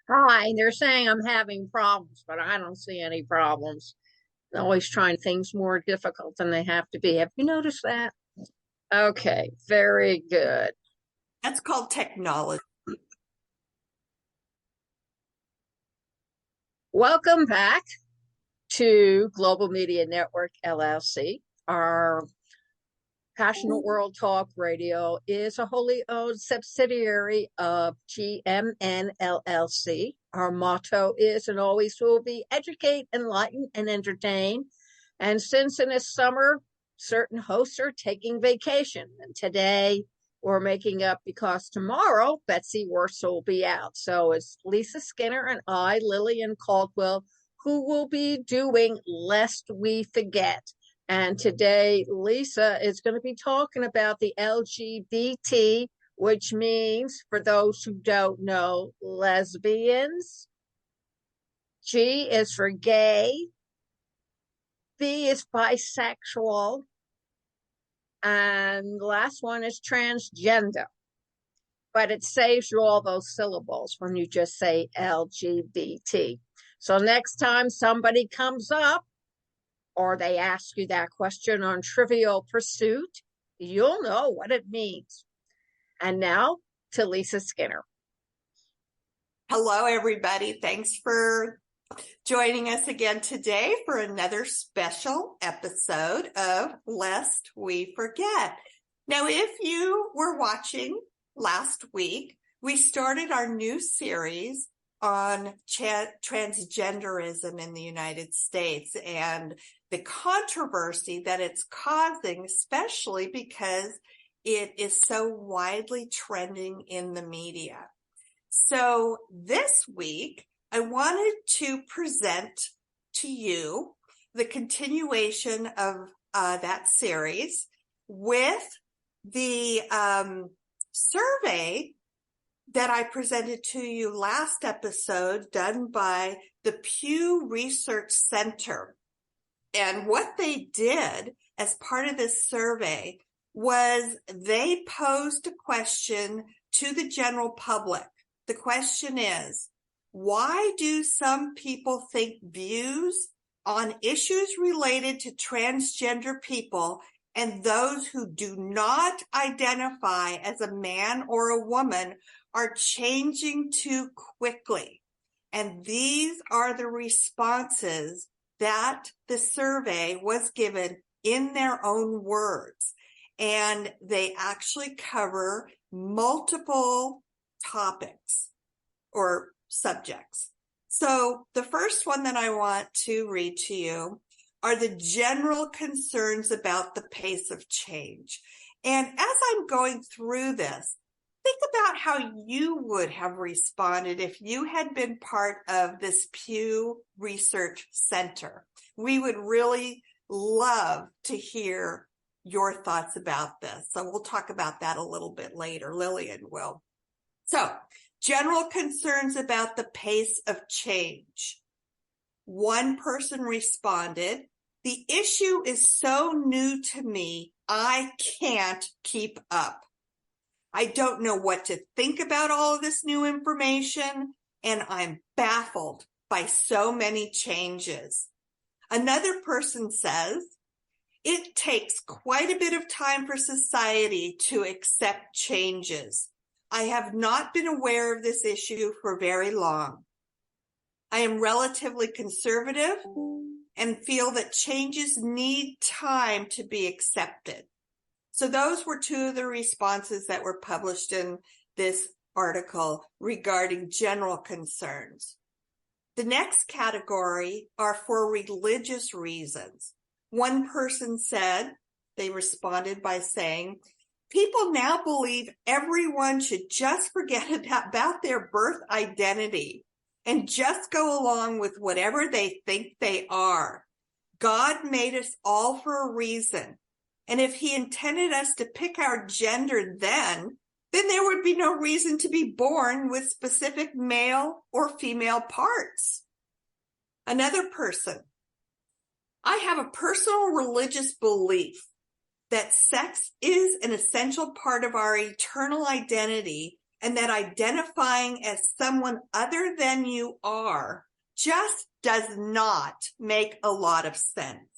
Hi, they're saying I'm having problems, but I don't see any problems. They're always trying things more difficult than they have to be. Have you noticed that? Okay, very good. That's called technology. Welcome back to Global Media Network LLC. Our Passionate World Talk Radio is a wholly owned subsidiary of GMN LLC. Our motto is and always will be educate, enlighten, and entertain. And since in the summer, certain hosts are taking vacation, and today we're making up because tomorrow Betsy Worcel will be out. So it's Lisa Skinner and I, Lillian Cauldwell, who will be doing Lest We Forget. And today, Lisa is going to be talking about the LGBT, which means, for those who don't know, lesbians. G is for gay. B is bisexual. And the last one is transgender. But it saves you all those syllables when you just say LGBT. So next time somebody comes up, or they ask you that question on Trivial Pursuit, you'll know what it means. And now to Lisa Skinner. Hello, everybody. Thanks for joining us again today for another special episode of Lest We Forget. Now, if you were watching last week, we started our new series on transgenderism in the United States and the controversy that it's causing, especially because it is so widely trending in the media. So this week, I wanted to present to you the continuation of that series with the survey that I presented to you last episode done by the Pew Research Center. And what they did as part of this survey was they posed a question to the general public. The question is, why do some people think views on issues related to transgender people and those who do not identify as a man or a woman are changing too quickly? And these are the responses that the survey was given in their own words. And they actually cover multiple topics or subjects. So the first one that I want to read to you are the general concerns about the pace of change. And as I'm going through this, think about how you would have responded if you had been part of this Pew Research Center. We would really love to hear your thoughts about this. So we'll talk about that a little bit later. Lillian will. So, general concerns about the pace of change. One person responded, "The issue is so new to me, I can't keep up. I don't know what to think about all of this new information, and I'm baffled by so many changes." Another person says, "It takes quite a bit of time for society to accept changes. I have not been aware of this issue for very long. I am relatively conservative and feel that changes need time to be accepted." So those were two of the responses that were published in this article regarding general concerns. The next category are for religious reasons. One person said, they responded by saying, "People now believe everyone should just forget about their birth identity and just go along with whatever they think they are. God made us all for a reason. And if he intended us to pick our gender then there would be no reason to be born with specific male or female parts." Another person, "I have a personal religious belief that sex is an essential part of our eternal identity and that identifying as someone other than you are just does not make a lot of sense.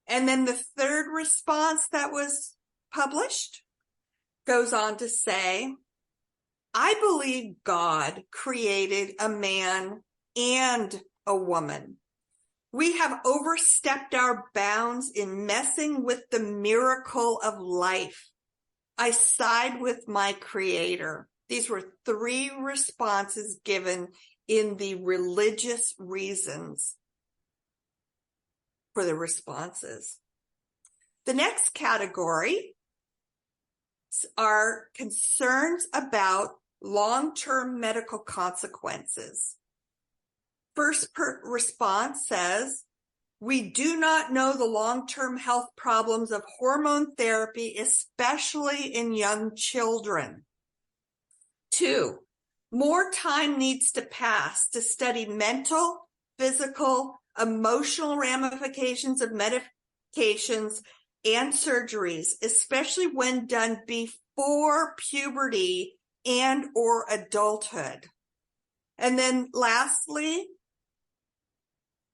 And then the third response that was published goes on to say, I believe God created a man and a woman. We have overstepped our bounds in messing with the miracle of life. I side with my Creator. These were 3 responses given in the religious reasons for the responses. The next category are concerns about long-term medical consequences. First response says, we do not know the long-term health problems of hormone therapy, especially in young children. 2, more time needs to pass to study mental, physical, emotional ramifications of medications and surgeries, especially when done before puberty and or adulthood. And then lastly,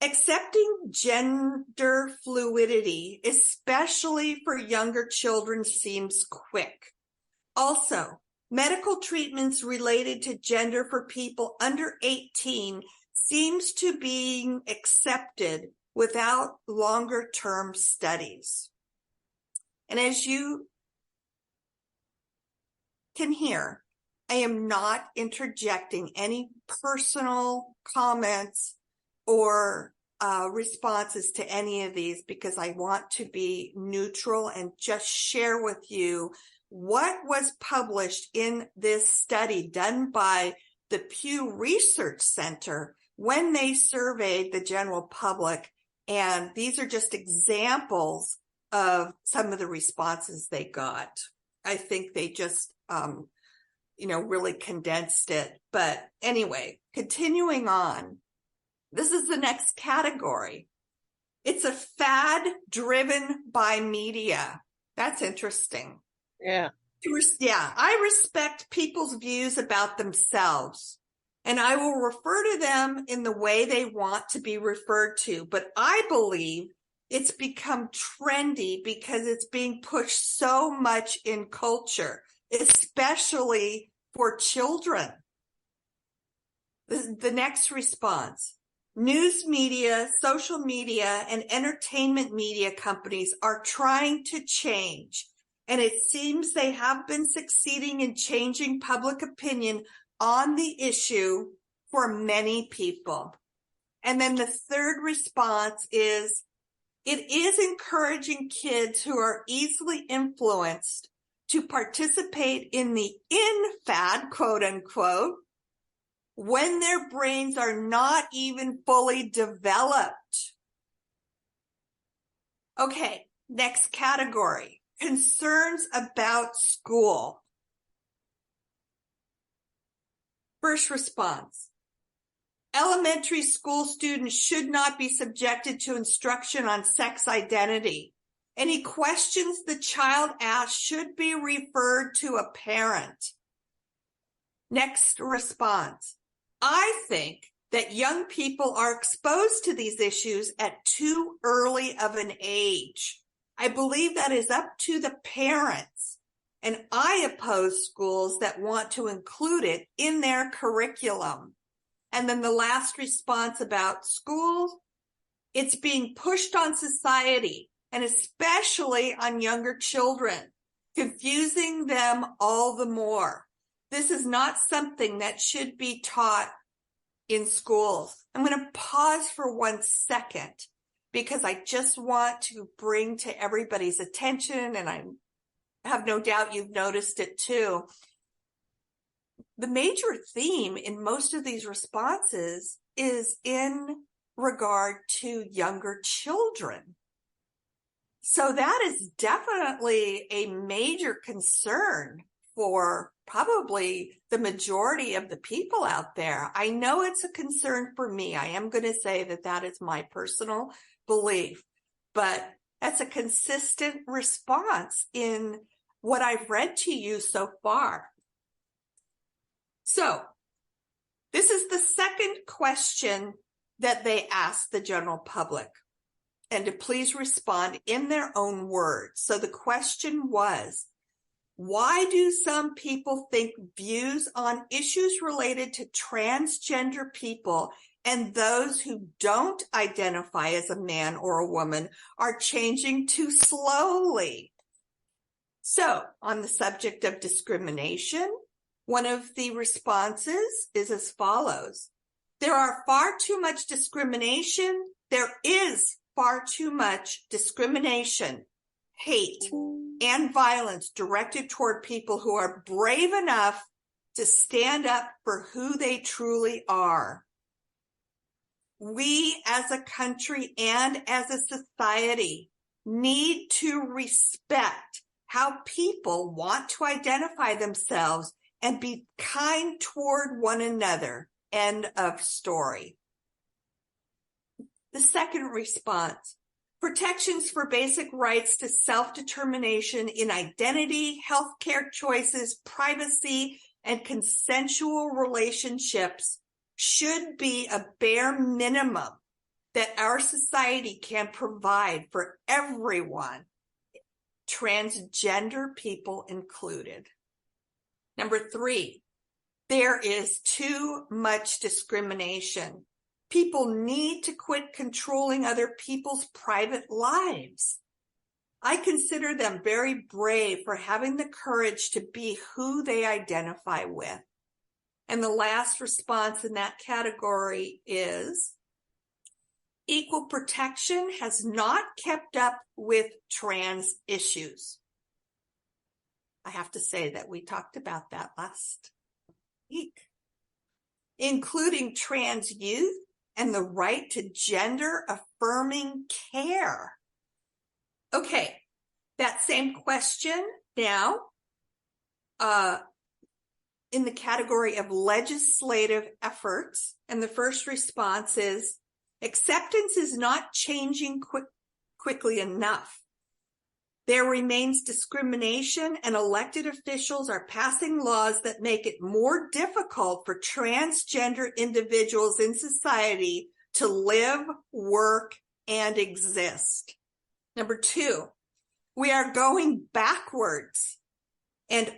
accepting gender fluidity, especially for younger children, seems quick. Also, medical treatments related to gender for people under 18 seems to be accepted without longer-term studies. And as you can hear, I am not interjecting any personal comments or responses to any of these, because I want to be neutral and just share with you what was published in this study done by the Pew Research Center when they surveyed the general public. And these are just examples of some of the responses they got. I think they just, really condensed it. But anyway, continuing on, this is the next category. It's a fad driven by media. That's interesting. Yeah. Yeah, I respect people's views about themselves, and I will refer to them in the way they want to be referred to. But I believe it's become trendy because it's being pushed so much in culture, especially for children. The next response. News media, social media, and entertainment media companies are trying to change, and it seems they have been succeeding in changing public opinion on the issue for many people. And then the third response is, it is encouraging kids who are easily influenced to participate in the fad, quote unquote, when their brains are not even fully developed. Okay, next category, concerns about school. First response, elementary school students should not be subjected to instruction on sex identity. Any questions the child asks should be referred to a parent. Next response, I think that young people are exposed to these issues at too early of an age. I believe that is up to the parents, and I oppose schools that want to include it in their curriculum. And then the last response about schools, it's being pushed on society, and especially on younger children, confusing them all the more. This is not something that should be taught in schools. I'm going to pause for 1 second because I just want to bring to everybody's attention, and I have no doubt you've noticed it too. The major theme in most of these responses is in regard to younger children. So that is definitely a major concern for probably the majority of the people out there. I know it's a concern for me. I am going to say that that is my personal belief, but that's a consistent response in what I've read to you so far. So this is the second question that they asked the general public, and to please respond in their own words. So the question was, why do some people think views on issues related to transgender people and those who don't identify as a man or a woman are changing too slowly? So on the subject of discrimination, one of the responses is as follows. There are far too much discrimination. There is far too much discrimination, hate, and violence directed toward people who are brave enough to stand up for who they truly are. We as a country and as a society need to respect how people want to identify themselves and be kind toward one another. End of story. The second response, protections for basic rights to self-determination in identity, healthcare choices, privacy, and consensual relationships should be a bare minimum that our society can provide for everyone, transgender people included. Number 3, there is too much discrimination. People need to quit controlling other people's private lives. I consider them very brave for having the courage to be who they identify with. And the last response in that category is, equal protection has not kept up with trans issues. I have to say that we talked about that last week, including trans youth and the right to gender affirming care. Okay, that same question now in the category of legislative efforts. And the first response is, acceptance is not changing quickly enough. There remains discrimination, and elected officials are passing laws that make it more difficult for transgender individuals in society to live, work, and exist. Number 2, we are going backwards, and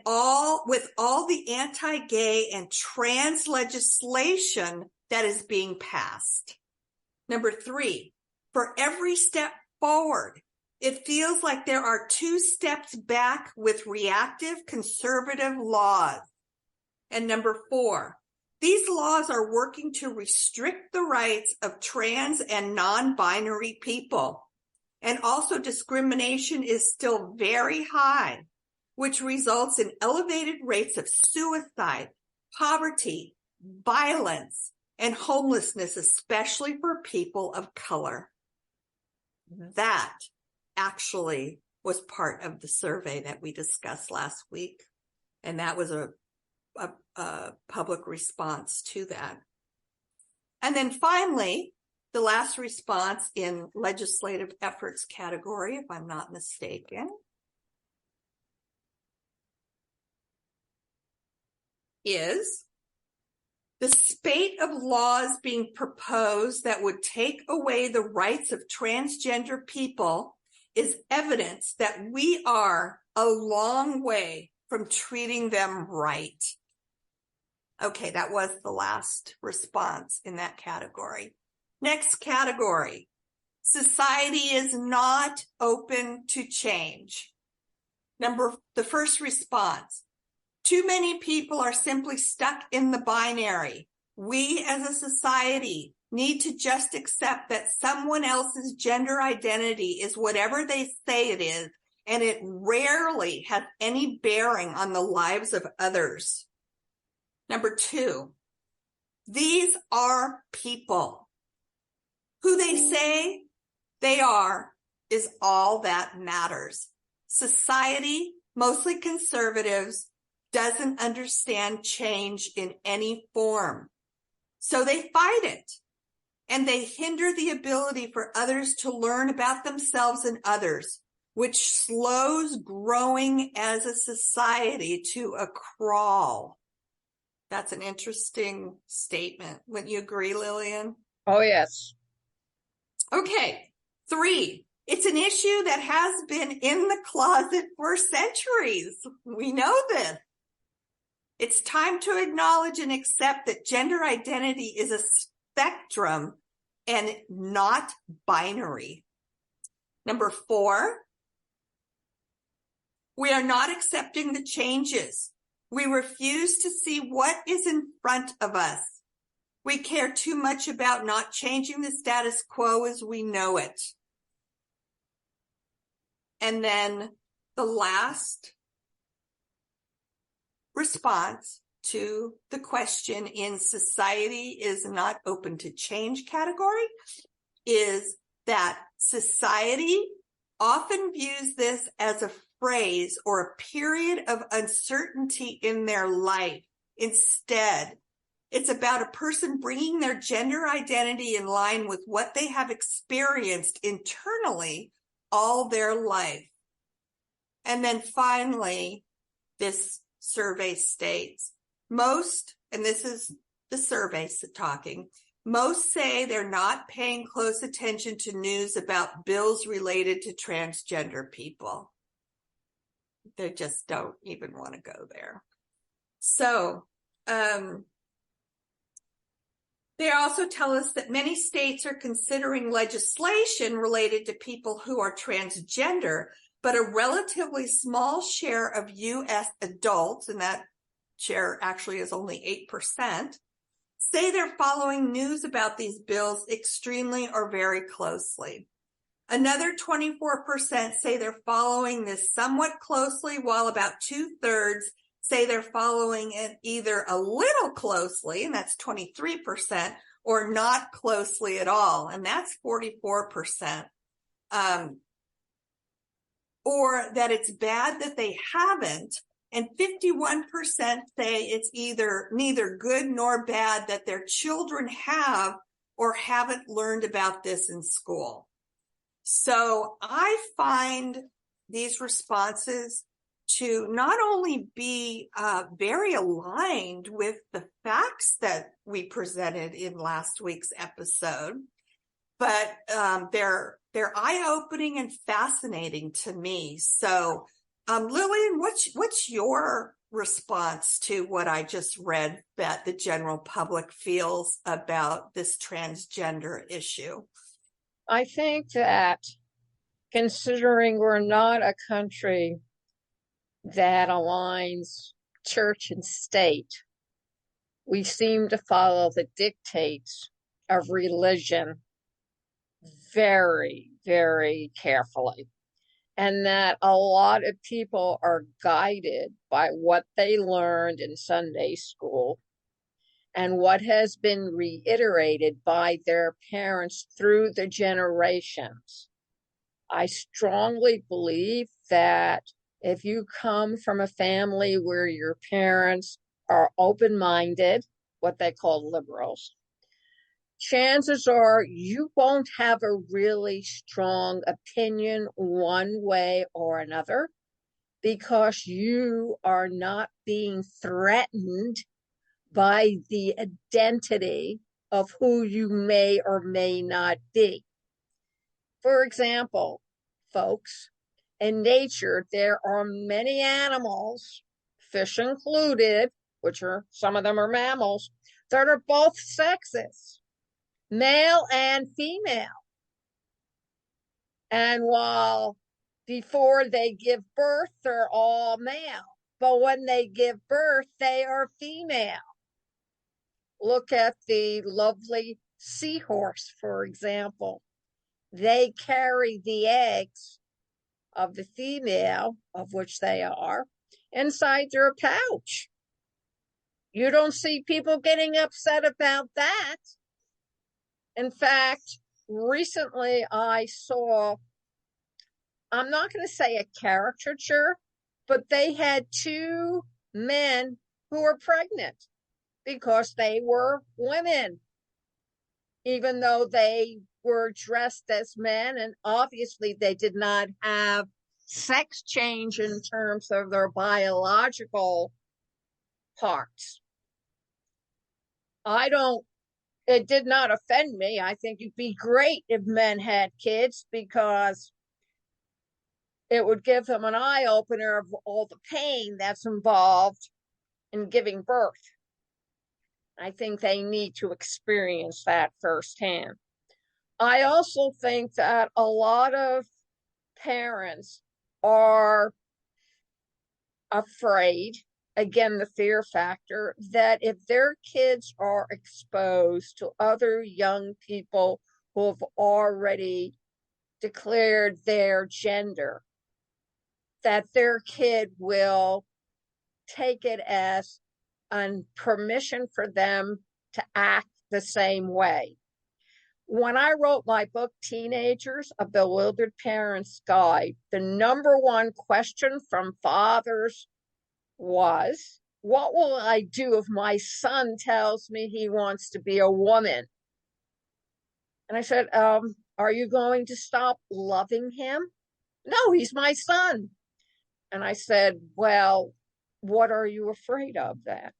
with all the anti-gay and trans legislation that is being passed. Number 3, for every step forward, it feels like there are 2 steps back with reactive conservative laws. And number 4, these laws are working to restrict the rights of trans and non-binary people. And also discrimination is still very high, which results in elevated rates of suicide, poverty, violence, and homelessness, especially for people of color. That actually was part of the survey that we discussed last week. And that was a public response to that. And then finally, the last response in legislative efforts category, if I'm not mistaken, is the spate of laws being proposed that would take away the rights of transgender people is evidence that we are a long way from treating them right. Okay, that was the last response in that category. Next category, society is not open to change. The first response, too many people are simply stuck in the binary. We as a society need to just accept that someone else's gender identity is whatever they say it is, and it rarely has any bearing on the lives of others. Number 2, these are people. Who they say they are is all that matters. Society, mostly conservatives, doesn't understand change in any form. So they fight it, and they hinder the ability for others to learn about themselves and others, which slows growing as a society to a crawl. That's an interesting statement. Wouldn't you agree, Lillian? Oh, yes. Okay. 3, it's an issue that has been in the closet for centuries. We know this. It's time to acknowledge and accept that gender identity is a spectrum and not binary. Number 4, we are not accepting the changes. We refuse to see what is in front of us. We care too much about not changing the status quo as we know it. And then the last response to the question in society is not open to change category is that society often views this as a phrase or a period of uncertainty in their life. Instead, it's about a person bringing their gender identity in line with what they have experienced internally all their life. And then finally, this survey states, most, and this is the survey talking, most say they're not paying close attention to news about bills related to transgender people. They just don't even want to go there. So, they also tell us that many states are considering legislation related to people who are transgender, but a relatively small share of U.S. adults, and that share actually is only 8%, say they're following news about these bills extremely or very closely. Another 24% say they're following this somewhat closely, while about 2/3 say they're following it either a little closely, and that's 23%, or not closely at all, and that's 44%. Or that it's bad that they haven't, and 51% say it's either neither good nor bad that their children have or haven't learned about this in school. So I find these responses to not only be very aligned with the facts that we presented in last week's episode, but they're eye-opening and fascinating to me. So, Lillian, what's your response to what I just read that the general public feels about this transgender issue? I think that considering we're not a country that aligns church and state, we seem to follow the dictates of religion very, very carefully. And that a lot of people are guided by what they learned in Sunday school and what has been reiterated by their parents through the generations. I strongly believe that if you come from a family where your parents are open-minded, what they call liberals, chances are you won't have a really strong opinion one way or another because you are not being threatened by the identity of who you may or may not be. For example, folks, in nature, there are many animals, fish included, which are some of them are mammals, that are both sexes, male and female. And while before they give birth, they're all male, but when they give birth, they are female. Look at the lovely seahorse, for example. They carry the eggs of the female, of which they are, inside their pouch. You don't see people getting upset about that. In fact, recently I saw, I'm not going to say a caricature, but they had 2 men who were pregnant because they were women, even though they were dressed as men, and obviously they did not have sex change in terms of their biological parts. it did not offend me. I think it'd be great if men had kids because it would give them an eye opener of all the pain that's involved in giving birth. I think they need to experience that firsthand. I also think that a lot of parents are afraid, again, the fear factor, that if their kids are exposed to other young people who have already declared their gender, that their kid will take it as a permission for them to act the same way. When I wrote my book, Teenagers, A Bewildered Parent's Guide, the number one question from fathers was, what will I do if my son tells me he wants to be a woman? And I said, are you going to stop loving him? No, he's my son. And I said, well, what are you afraid of then?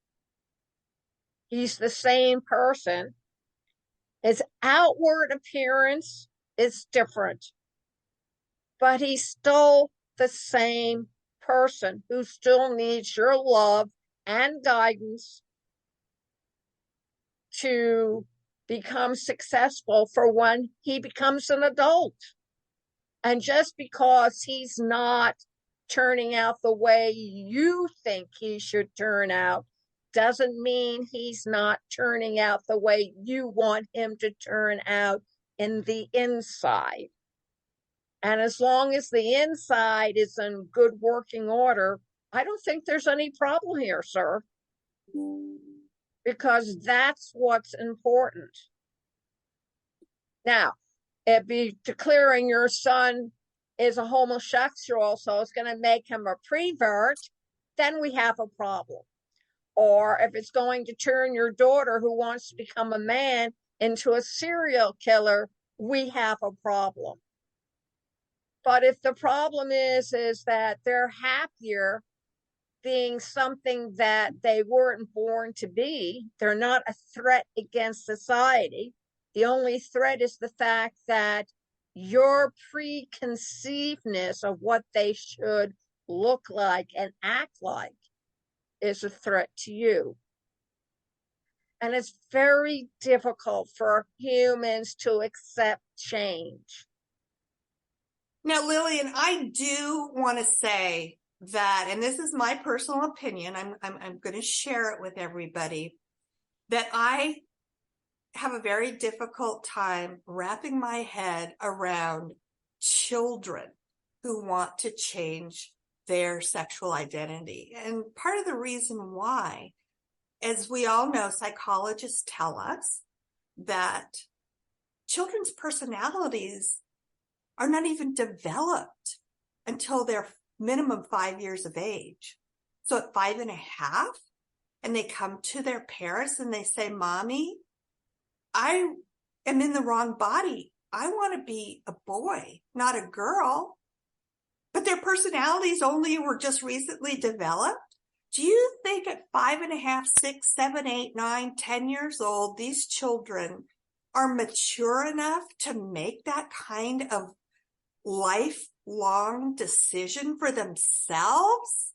He's the same person. His outward appearance is different, but he's still the same person who still needs your love and guidance to become successful for when he becomes an adult. And just because he's not turning out the way you think he should turn out doesn't mean he's not turning out the way you want him to turn out in the inside. And as long as the inside is in good working order, I don't think there's any problem here, sir, because that's what's important. Now, if be declaring your son is a homosexual, so it's going to make him a prevert, then we have a problem. Or if it's going to turn your daughter who wants to become a man into a serial killer, we have a problem. But if the problem is that they're happier being something that they weren't born to be, they're not a threat against society. The only threat is the fact that your preconceivedness of what they should look like and act like is a threat to you. And it's very difficult for humans to accept change. Now, Lillian, I do want to say that, and this is my personal opinion, I'm going to share it with everybody, that I have a very difficult time wrapping my head around children who want to change their sexual identity. And part of the reason why, as we all know, psychologists tell us that children's personalities are not even developed until they're minimum 5 years of age. So at 5.5, and they come to their parents and they say, Mommy, I am in the wrong body. I want to be a boy, not a girl. But their personalities only were just recently developed. Do you think at 5.5, 6, 7, 8, 9, 10 years old, these children are mature enough to make that kind of lifelong decision for themselves?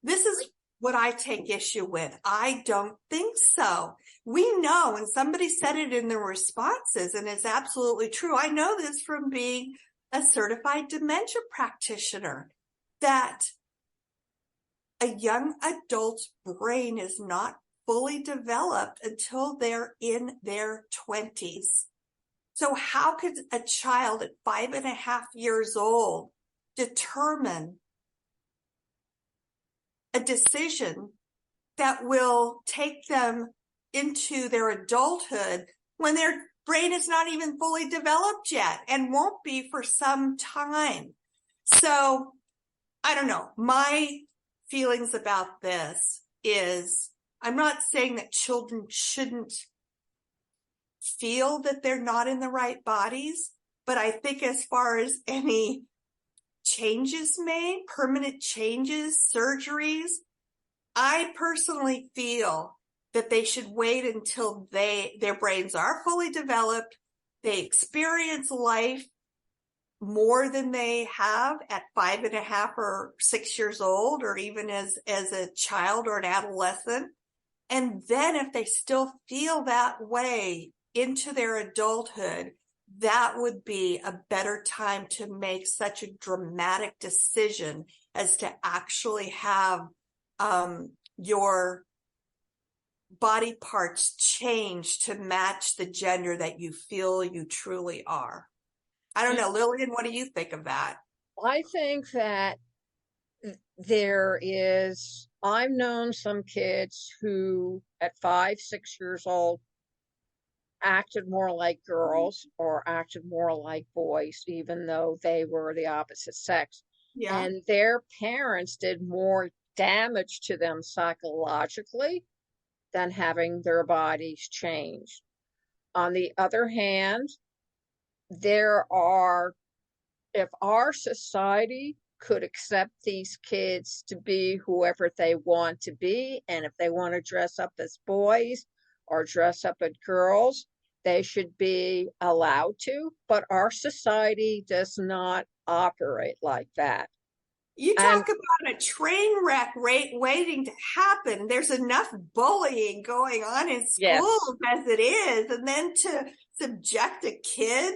This is what I take issue with. I don't think so. We know, and somebody said it in the responses, and it's absolutely true. I know this from being a certified dementia practitioner, that a young adult's brain is not fully developed until they're in their 20s. So how could a child at 5.5 years old determine a decision that will take them into their adulthood when their brain is not even fully developed yet and won't be for some time? So I don't know. My feelings about this is, I'm not saying that children shouldn't feel that they're not in the right bodies, but I think as far as any changes made, permanent changes, surgeries, I personally feel that they should wait until their brains are fully developed, they experience life more than they have at 5.5 or 6 years old, or even as a child or an adolescent. And then if they still feel that way into their adulthood, that would be a better time to make such a dramatic decision as to actually have your body parts change to match the gender that you feel you truly are. I don't know, Lillian, what do you think of that? I think that I've known some kids who at 5, 6 years old acted more like girls or acted more like boys, even though they were the opposite sex. Yeah. And their parents did more damage to them psychologically than having their bodies changed. On the other hand, if our society could accept these kids to be whoever they want to be, and if they want to dress up as boys or dress up as girls, they should be allowed to. But our society does not operate like that. You And talk about a train wreck waiting to happen. There's enough bullying going on in yes, schools as it is. And then to subject a kid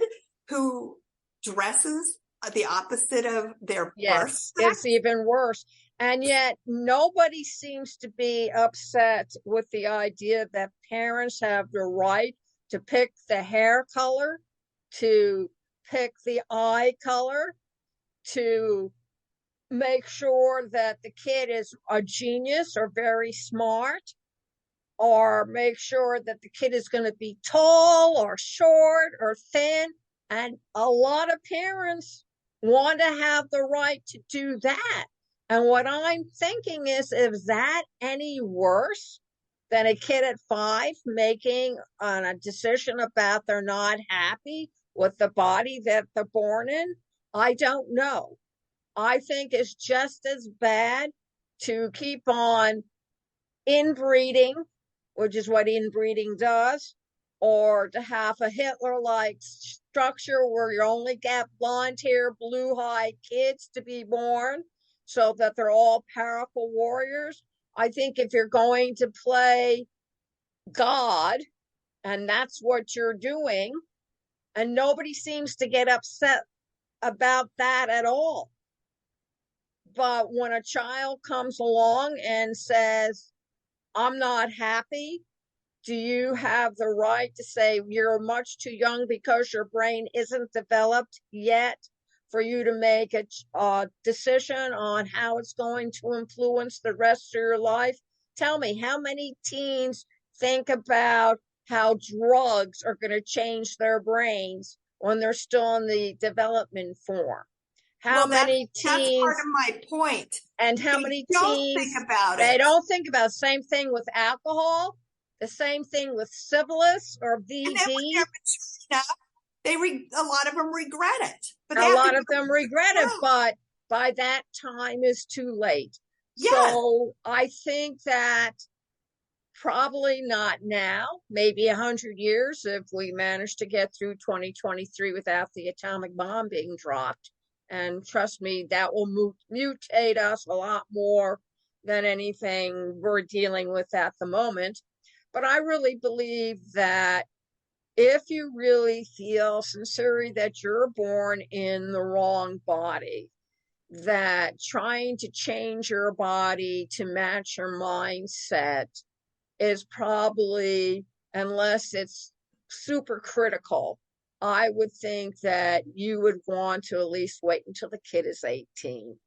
who dresses the opposite of their birth yes, sex. it's even worse. And yet nobody seems to be upset with the idea that parents have the right to pick the hair color, to pick the eye color, to make sure that the kid is a genius or very smart, or make sure that the kid is going to be tall or short or thin. And a lot of parents want to have the right to do that. And what I'm thinking is that any worse than a kid at 5 making a decision about they're not happy with the body that they're born in? I don't know. I think it's just as bad to keep on inbreeding, which is what inbreeding does, or to have a Hitler-like structure where you only get blonde hair, blue-eyed kids to be born so that they're all powerful warriors. I think if you're going to play God, and that's what you're doing, and nobody seems to get upset about that at all. But when a child comes along and says, I'm not happy, do you have the right to say you're much too young because your brain isn't developed yet for you to make a decision on how it's going to influence the rest of your life? Tell me, how many teens think about how drugs are going to change their brains when they're still in the development form? How many That's part teens of my point. and how many Don't teens think about they it. don't think about? Same thing with alcohol, the same thing with syphilis or VD. And then when they're mature enough, a lot of them regret it. But a lot of them regret it, but by that time is too late. Yes. So I think that probably not now, maybe 100 years if we manage to get through 2023 without the atomic bomb being dropped. And trust me, that will mutate us a lot more than anything we're dealing with at the moment. But I really believe that if you really feel sincerely that you're born in the wrong body, that trying to change your body to match your mindset is probably, unless it's super critical, I would think that you would want to at least wait until the kid is 18.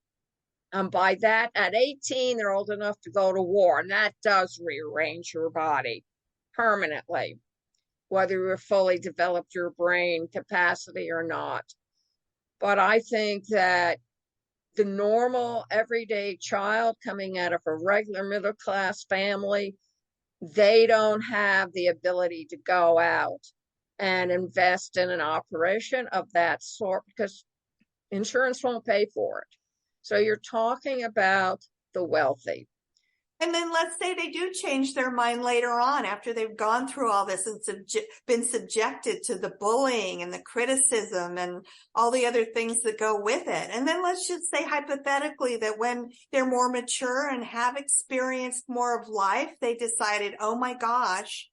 And by that, at 18, they're old enough to go to war. And that does rearrange your body permanently, whether you've fully developed your brain capacity or not. But I think that the normal everyday child coming out of a regular middle class family, they don't have the ability to go out and invest in an operation of that sort because insurance won't pay for it. So you're talking about the wealthy. And then let's say they do change their mind later on after they've gone through all this and been subjected to the bullying and the criticism and all the other things that go with it. And then let's just say hypothetically that when they're more mature and have experienced more of life, they decided, oh my gosh,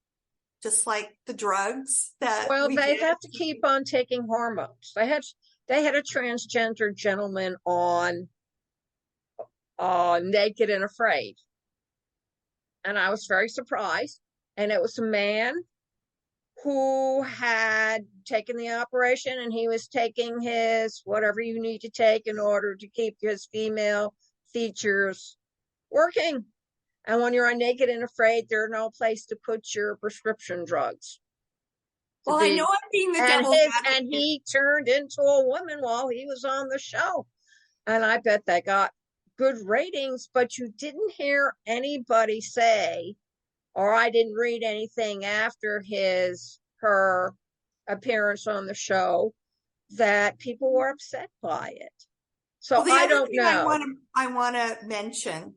just like the drugs that they have to keep on taking hormones. They had a transgender gentleman on Naked and Afraid. And I was very surprised. And it was a man who had taken the operation, and he was taking his whatever you need to take in order to keep his female features working. And when you're on Naked and Afraid, there's no place to put your prescription drugs. Well, I know I'm being the devil's advocate. And he turned into a woman while he was on the show. And I bet they got good ratings, but you didn't hear anybody say, or I didn't read anything after her appearance on the show, that people were upset by it. So well, I don't know. I want to mention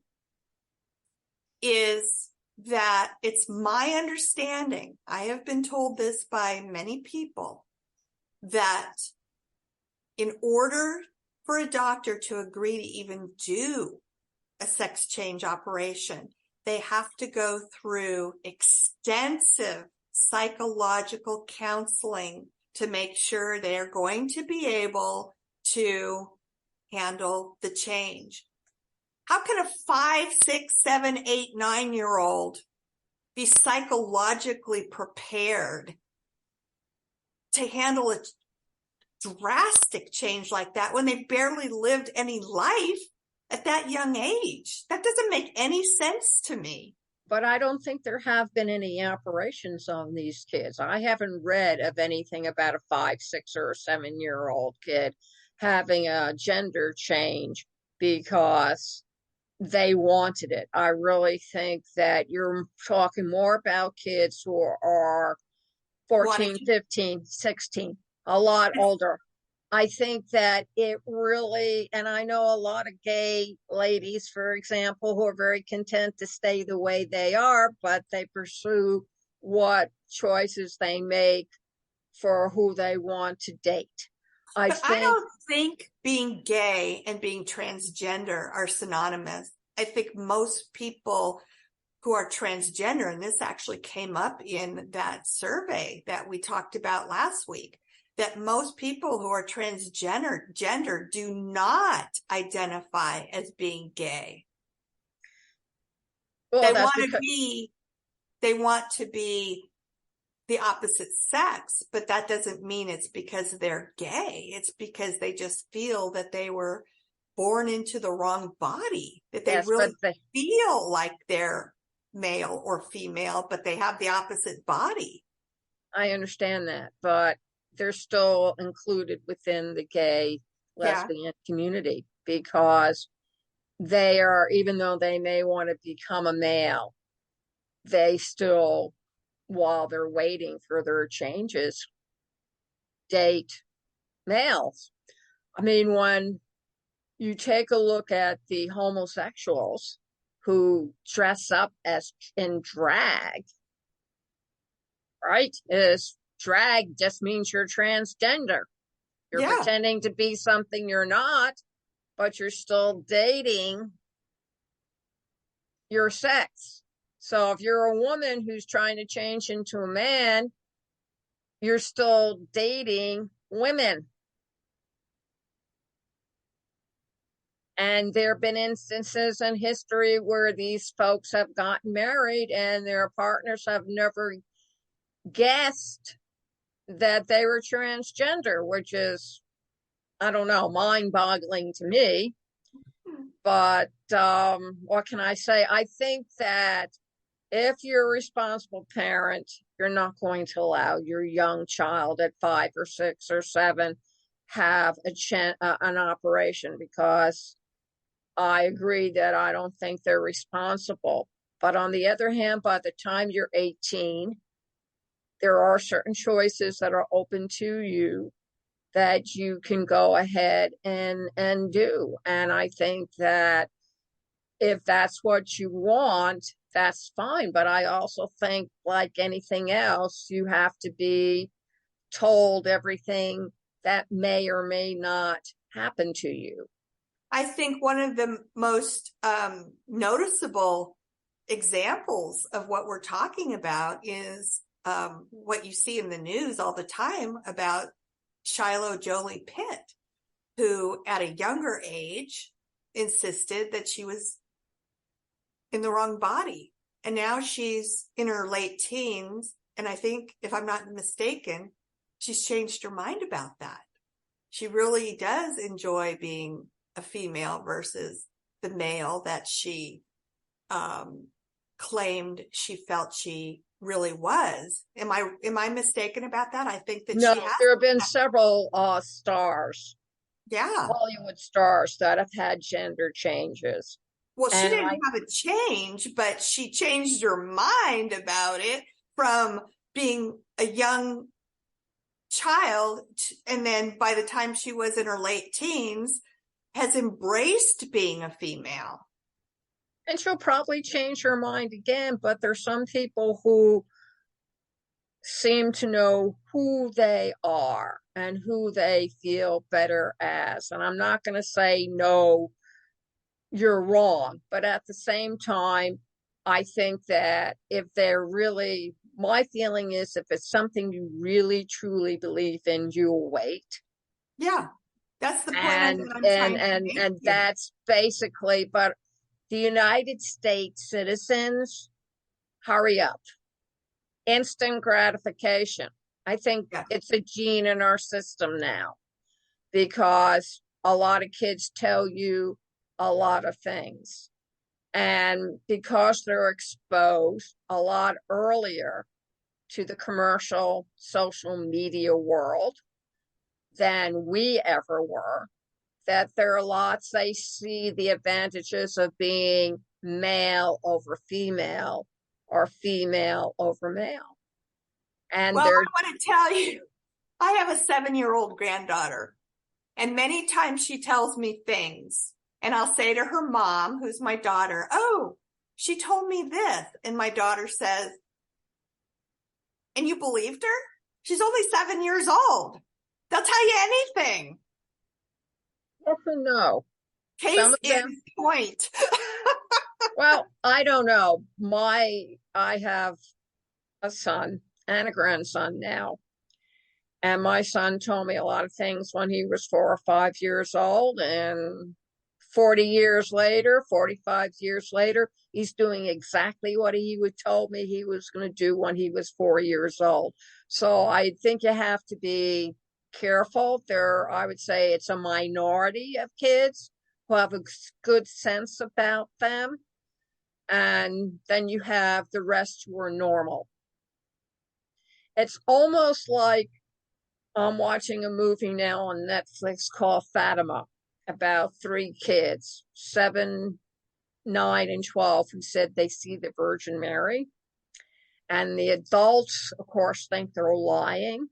is that it's my understanding, I have been told this by many people, that in order for a doctor to agree to even do a sex change operation, they have to go through extensive psychological counseling to make sure they're going to be able to handle the change. How can a 5, 6, 7, 8, 9-year-old be psychologically prepared to handle a drastic change like that when they barely lived any life at that young age? That doesn't make any sense to me. But I don't think there have been any operations on these kids. I haven't read of anything about a 5, 6, or 7-year-old kid having a gender change because they wanted it. I really think that you're talking more about kids who are 14, 15, 16, a lot older. I think that it really, and I know a lot of gay ladies, for example, who are very content to stay the way they are, but they pursue what choices they make for who they want to date. I don't think being gay and being transgender are synonymous. I think most people who are transgender, and this actually came up in that survey that we talked about last week, that most people who are transgender do not identify as being gay. Well, they want to be the opposite sex, but that doesn't mean it's because they're gay. It's because they just feel that they were born into the wrong body, that they really feel like they're male or female, but they have the opposite body. I understand that, but they're still included within the gay lesbian community because they are, even though they may want to become a male, they still, while they're waiting for their changes, date males. I mean, when you take a look at the homosexuals who dress up as in drag, right? Drag just means you're transgender. You're pretending to be something you're not, but you're still dating your sex. So if you're a woman who's trying to change into a man, you're still dating women. And there have been instances in history where these folks have gotten married and their partners have never guessed that they were transgender, which is, I don't know, mind-boggling to me. But what can I say? I think that if you're a responsible parent, you're not going to allow your young child at 5 or 6 or 7 have an operation, because I agree that I don't think they're responsible. But on the other hand, by the time you're 18, there are certain choices that are open to you that you can go ahead and do. And I think that if that's what you want, that's fine. But I also think, like anything else, you have to be told everything that may or may not happen to you. I think one of the most noticeable examples of what we're talking about is what you see in the news all the time about Shiloh Jolie Pitt, who at a younger age insisted that she was in the wrong body. And now she's in her late teens. And I think, if I'm not mistaken, she's changed her mind about that. She really does enjoy being a female versus the male that she claimed she felt she really was. Am I mistaken about that? I think that No, she has. there have been several stars, Yeah. Hollywood stars, that have had gender changes. Well, she And didn't have a change, but she changed her mind about it from being a young child, and then by the time she was in her late teens, has embraced being a female. and she'll probably change her mind again, but there's some people who seem to know who they are and who they feel better as. And I'm not going to say, no, you're wrong. But at the same time, I think that if they're really, my feeling is, if it's something you really truly believe in, you'll wait. Yeah, that's the point And I'm trying to make. and that's basically, but the United States citizens, hurry up. Instant gratification. I think it's a gene in our system now, because a lot of kids tell you a lot of things. And because they're exposed a lot earlier to the commercial social media world than we ever were, that there are lots, they see the advantages of being male over female or female over male. And well, I want to tell you, I have a 7-year-old granddaughter, and many times she tells me things, and I'll say to her mom, who's my daughter, oh, she told me this. And my daughter says, and you believed her? She's only 7 years old. They'll tell you anything. Yes and no. Case in point. Well, I don't know. I have a son and a grandson now. And my son told me a lot of things when he was 4 or 5 years old. And 40 years later, 45 years later, he's doing exactly what he would told me he was going to do when he was 4 years old. So I think you have to be careful. I would say it's a minority of kids who have a good sense about them. And then you have the rest who are normal. It's almost like I'm watching a movie now on Netflix called Fatima, about 3 kids, 7, 9, and 12, who said they see the Virgin Mary. And the adults, of course, think they're lying,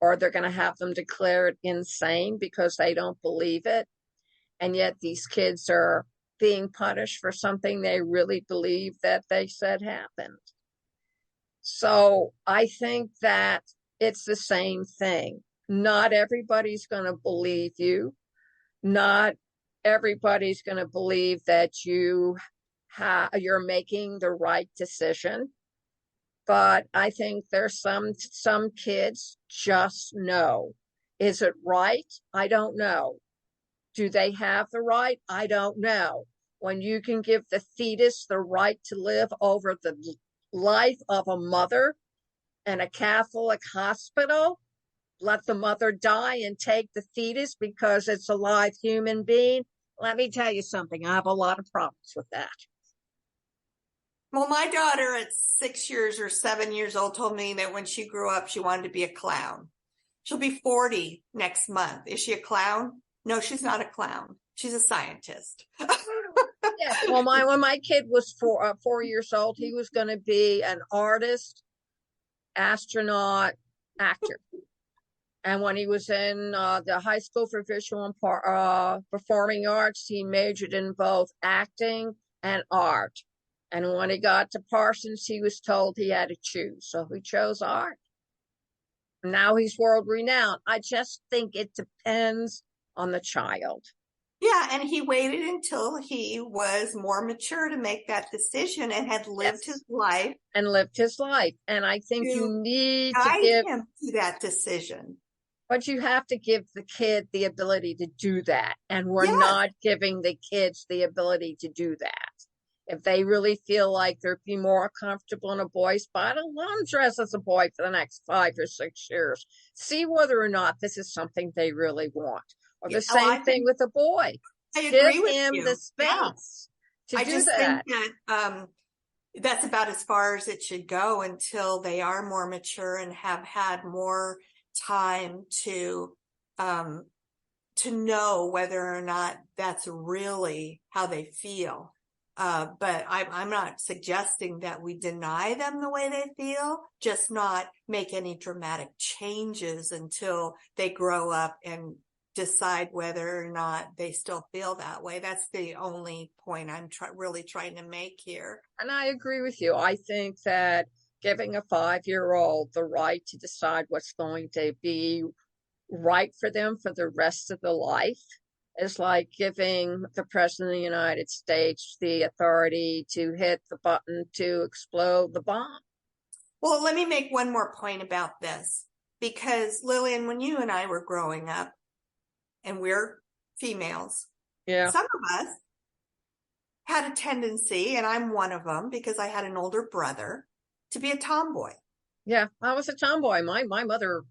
or they're going to have them declare it insane because they don't believe it. And yet these kids are being punished for something they really believe that they said happened. So I think that it's the same thing. Not everybody's going to believe you. Not everybody's going to believe that you're making the right decision. But I think there's some kids just know. Is it right? I don't know. Do they have the right? I don't know. When you can give the fetus the right to live over the life of a mother in a Catholic hospital, let the mother die and take the fetus because it's a live human being. Let me tell you something. I have a lot of problems with that. Well, my daughter at 6 years or 7 years old told me that when she grew up, she wanted to be a clown. She'll be 40 next month. Is she a clown? No, she's not a clown. She's a scientist. Yeah. Well, when my kid was 4 years old, he was going to be an artist, astronaut, actor. And when he was in the high school for visual and performing arts, he majored in both acting and art. And when he got to Parsons, he was told he had to choose. So he chose art. Now he's world renowned. I just think it depends on the child. Yeah, and he waited until he was more mature to make that decision and had lived his life. And lived his life. And I think you need to guide give him to that decision. But you have to give the kid the ability to do that. And we're Yes. not giving the kids the ability to do that. If they really feel like they'd be more comfortable in a boy's body, let them dress as a boy for the next 5 or 6 years. See whether or not this is something they really want. Or the same thing with a boy. I agree with him you. the space to I do just that. think that that's about as far as it should go until they are more mature and have had more time to know whether or not that's really how they feel. But I'm not suggesting that we deny them the way they feel, just not make any dramatic changes until they grow up and decide whether or not they still feel that way. That's the only point I'm really trying to make here. And I agree with you. I think that giving a 5-year-old the right to decide what's going to be right for them for the rest of their life is like giving the President of the United States the authority to hit the button to explode the bomb. Well, let me make one more point about this, because Lillian, when you and I were growing up, and we're females, some of us had a tendency, and I'm one of them because I had an older brother, to be a tomboy. Yeah, I was a tomboy. My mother,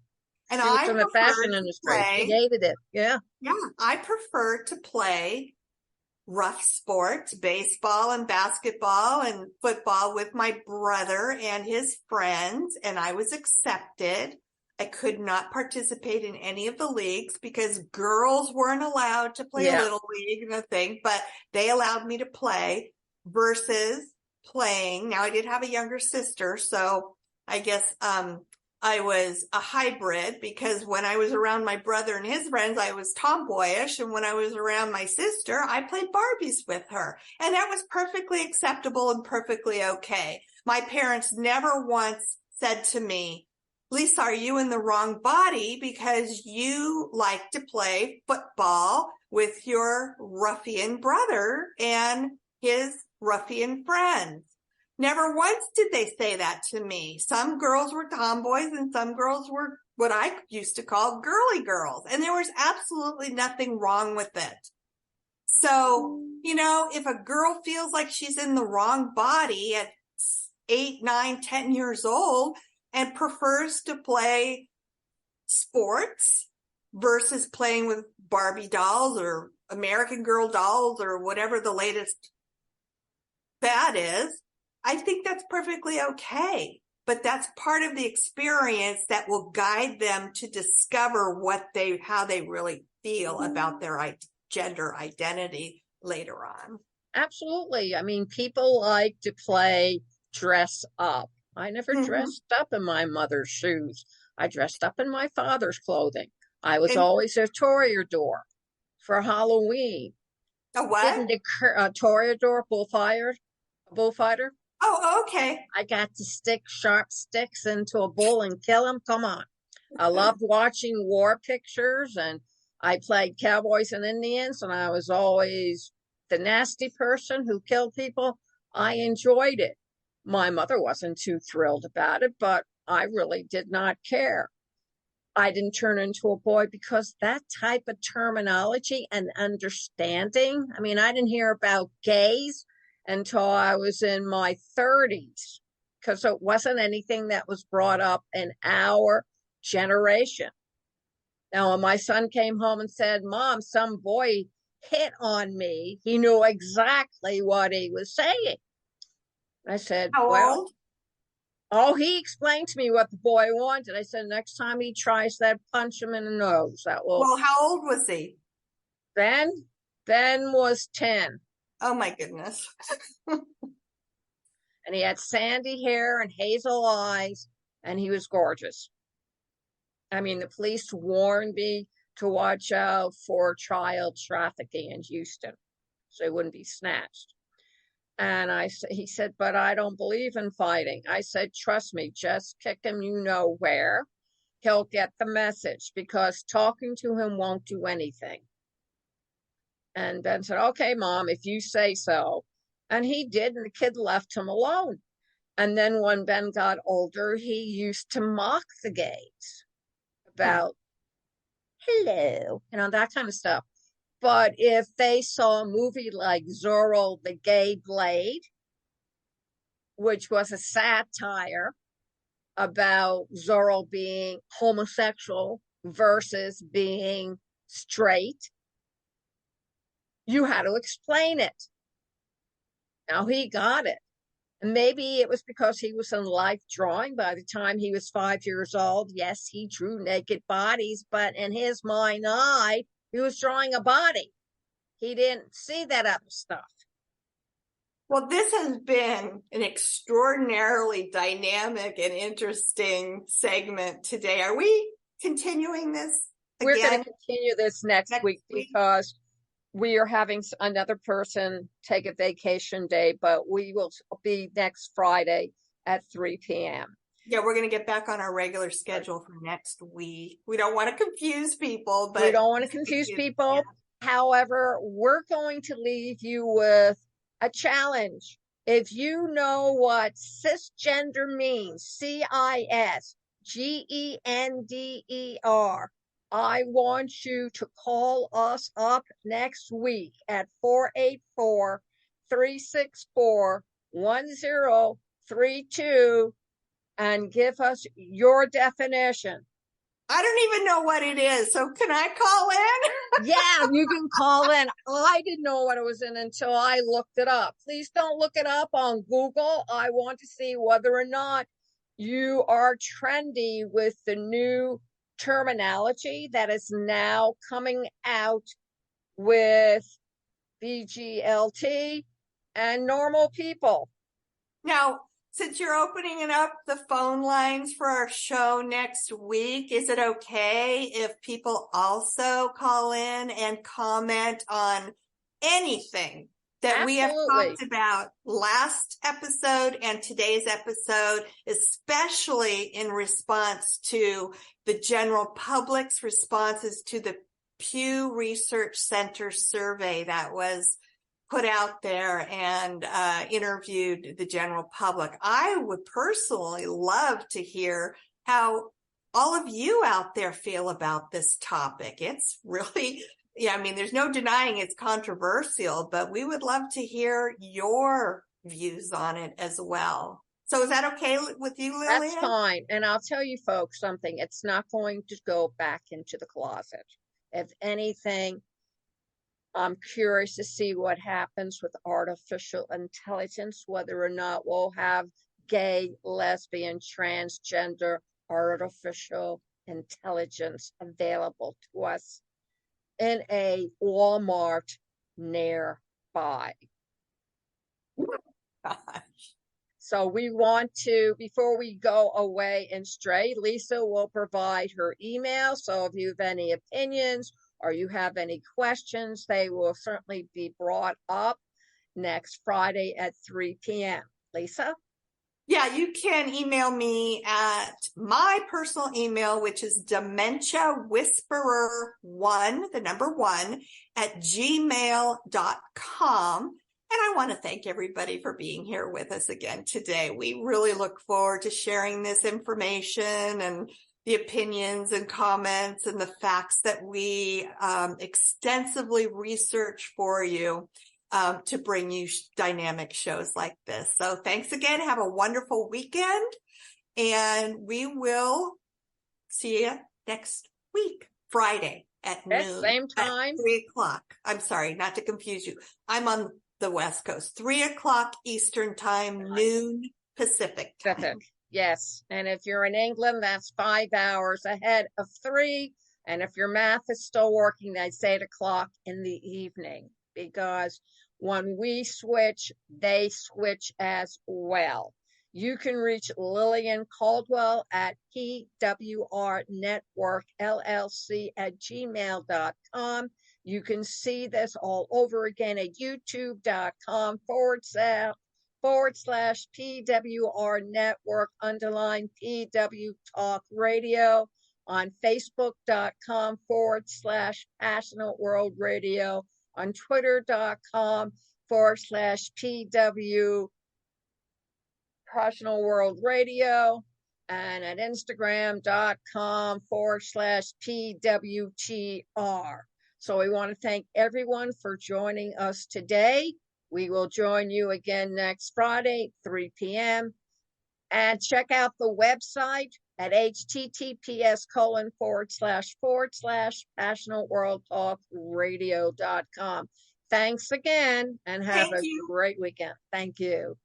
and she was in the fashion industry. She hated it. Yeah, I prefer to play rough sports, baseball and basketball and football with my brother and his friends, and I was accepted. I could not participate in any of the leagues because girls weren't allowed to play a little league and a thing, but they allowed me to play versus playing. Now I did have a younger sister, so I guess I was a hybrid, because when I was around my brother and his friends, I was tomboyish. And when I was around my sister, I played Barbies with her. And that was perfectly acceptable and perfectly okay. My parents never once said to me, Lisa, are you in the wrong body because you like to play football with your ruffian brother and his ruffian friends? Never once did they say that to me. Some girls were tomboys and some girls were what I used to call girly girls. And there was absolutely nothing wrong with it. So, if a girl feels like she's in the wrong body at 8, 9, 10 years old and prefers to play sports versus playing with Barbie dolls or American Girl dolls or whatever the latest fad is, I think that's perfectly okay. But that's part of the experience that will guide them to discover how they really feel about their gender identity later on. Absolutely. I mean, people like to play dress up. I never dressed up in my mother's shoes. I dressed up in my father's clothing. I was always a toreador for Halloween. A what? Didn't occur, a toreador, bullfighter. Oh, okay. I got to stick sharp sticks into a bull and kill him. Come on. I loved watching war pictures, and I played cowboys and Indians, and I was always the nasty person who killed people. I enjoyed it. My mother wasn't too thrilled about it, but I really did not care. I didn't turn into a boy because that type of terminology and understanding, I mean, I didn't hear about gays until I was in my 30s, because it wasn't anything that was brought up in our generation. Now, when my son came home and said, Mom, some boy hit on me, he knew exactly what he was saying. I said, How old? Oh, he explained to me what the boy wanted. I said, next time he tries that, punch him in the nose. Well, how old was he? Ben was 10. Oh, my goodness. And he had sandy hair and hazel eyes, and he was gorgeous. I mean, the police warned me to watch out for child trafficking in Houston, so he wouldn't be snatched. And he said, but I don't believe in fighting. I said, trust me, just kick him, you know where. He'll get the message, because talking to him won't do anything. And Ben said, okay, Mom, if you say so. And he did, and the kid left him alone. And then when Ben got older, he used to mock the gays about, hello, that kind of stuff. But if they saw a movie like Zorro, the Gay Blade, which was a satire about Zorro being homosexual versus being straight, you had to explain it. Now he got it. And maybe it was because he was in life drawing. By the time he was 5 years old, yes, he drew naked bodies, but in his mind's eye, he was drawing a body. He didn't see that other stuff. Well, this has been an extraordinarily dynamic and interesting segment today. Are we continuing this again? We're going to continue this next week because we are having another person take a vacation day, but we will be next Friday at 3 p.m. Yeah, we're going to get back on our regular schedule for next week. We don't want to confuse people, but we don't want to confuse people. Yeah. However, we're going to leave you with a challenge. If you know what cisgender means, CISGENDER, I want you to call us up next week at 484-364-1032 and give us your definition. I don't even know what it is, so can I call in? Yeah, you can call in. I didn't know what it was in until I looked it up. Please don't look it up on Google. I want to see whether or not you are trendy with the new terminology that is now coming out with BGLT and normal people. Now, since you're opening up the phone lines for our show next week, is it okay if people also call in and comment on anything that we have talked about last episode and today's episode, especially in response to the general public's responses to the Pew Research Center survey that was put out there and interviewed the general public? I would personally love to hear how all of you out there feel about this topic. It's really, I mean, there's no denying it's controversial, but we would love to hear your views on it as well. So is that okay with you, Lillian? That's fine. And I'll tell you folks something. It's not going to go back into the closet. If anything, I'm curious to see what happens with artificial intelligence, whether or not we'll have gay, lesbian, transgender, artificial intelligence available to us in a Walmart nearby. Gosh. So we want to, before we go away and stray, Lisa will provide her email. So if you have any opinions or you have any questions, they will certainly be brought up next Friday at 3 p.m. Lisa? Yeah, you can email me at my personal email, which is dementiawhisperer1, the number 1, at gmail.com. And I want to thank everybody for being here with us again today. We really look forward to sharing this information and the opinions and comments and the facts that we extensively research for you to bring you dynamic shows like this. So thanks again. Have a wonderful weekend. And we will see you next week, Friday at noon. Same time. At 3 o'clock. I'm sorry, not to confuse you. I'm on the West Coast, 3 o'clock Eastern time, noon Pacific time. Yes. And if you're in England, that's 5 hours ahead of 3. And if your math is still working, that's 8 o'clock in the evening, because when we switch, they switch as well. You can reach Lillian Cauldwell at pwrnetworkllc@gmail.com. You can see this all over again at youtube.com/PWR Network _PW Talk Radio, on Facebook.com/Passionate World Radio, on Twitter.com/PW Passionate World Radio, and at Instagram.com/PWTR. So we want to thank everyone for joining us today. We will join you again next Friday, 3 p.m. And check out the website at https://passionateworldtalkradio.com. Thanks again and have a great weekend. Thank you.